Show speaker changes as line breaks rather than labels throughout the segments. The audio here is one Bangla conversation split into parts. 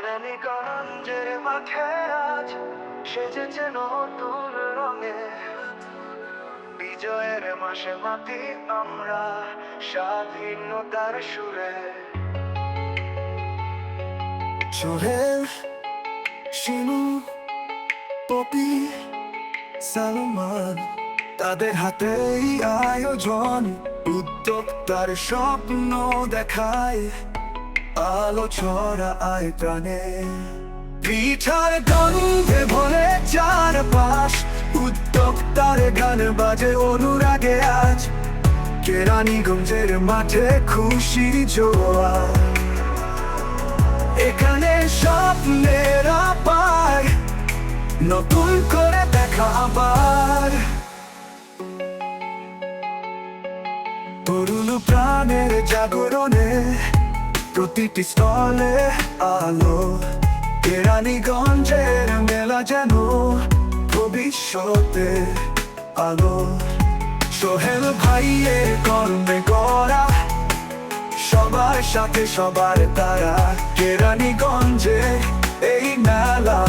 কেরানীগঞ্জের মাঠে আজ সেজেছে নতুন রঙে। বিজয়ের মাসে মাতি আমরা স্বাধীনতার সুরে। সোহেল, শিমু, পপি, সালমান, তাদের হাতেই আয়োজন। উদ্যোক্তার স্বপ্ন দেখায়, আলো ছড়ায় প্রাণে। পিঠার গন্ধে ভরে চারপাশ, উদ্যোক্তার গান বাজে অনুরাগে আজ। কেরানীগঞ্জের মাঠে খুশির জোয়ার, এখানে স্বপ্নেরা পায় নতুন করে দেখা আবার। তরুণ প্রাণের জাগরণে প্রতিটি স্থলে আলো। কেরানীগঞ্জের মেলা যেন ভবিষ্যতে আলো। সোহেল ভাইয়ের কর্মে গড়া, সবার সাথে সবার তারা। কেরানীগঞ্জে এই মেলা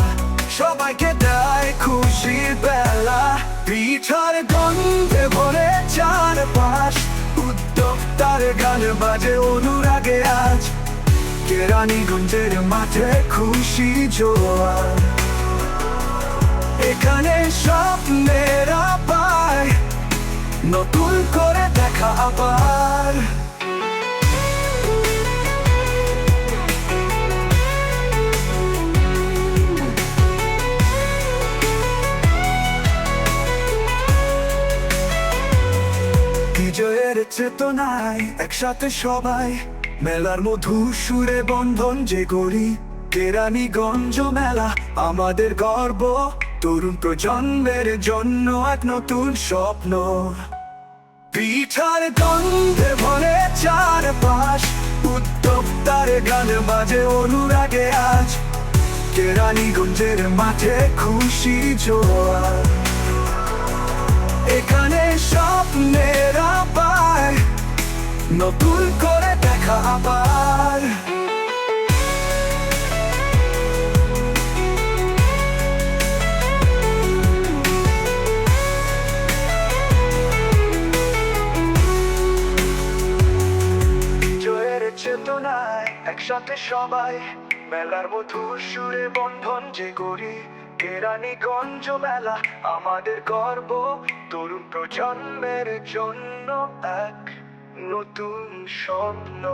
সবাইকে দেয় খুশির বেলা। পিঠার গন্ধে ভরে চারপাশ, উদ্যোক্তার গান বাজে অনুরাগে আজ। কেরানীগঞ্জের মাঠে খুশি জোয়ার, এখানে স্বপ্নেরা পায় নতুন করে দেখা আবার। বিজয়ের চেতনায় একসাথে সবাই, মেলার মধুর সুরে বন্ধন যে গড়ি। কেরানীগঞ্জ মেলা আমাদের গর্ব, তরুণ প্রজন্মের জন্য এক নতুন স্বপ্ন। পিঠার গন্ধে ভরে চারপাশ, উদ্যোক্তার গান বাজে অনুরাগে আজ। কেরানীগঞ্জের মাঠে খুশি জোয়ার, এখানে স্বপ্নেরা পায় নতুন করে দেখা আবার। বিজয়ের চেতনায় একসাথে সবাই, মেলার মধুর সুরে বন্ধন যে গড়ি। কেরানীগঞ্জ মেলা আমাদের গর্ব, তরুণ প্রজন্মের জন্য এক নতুন স্বপ্ন।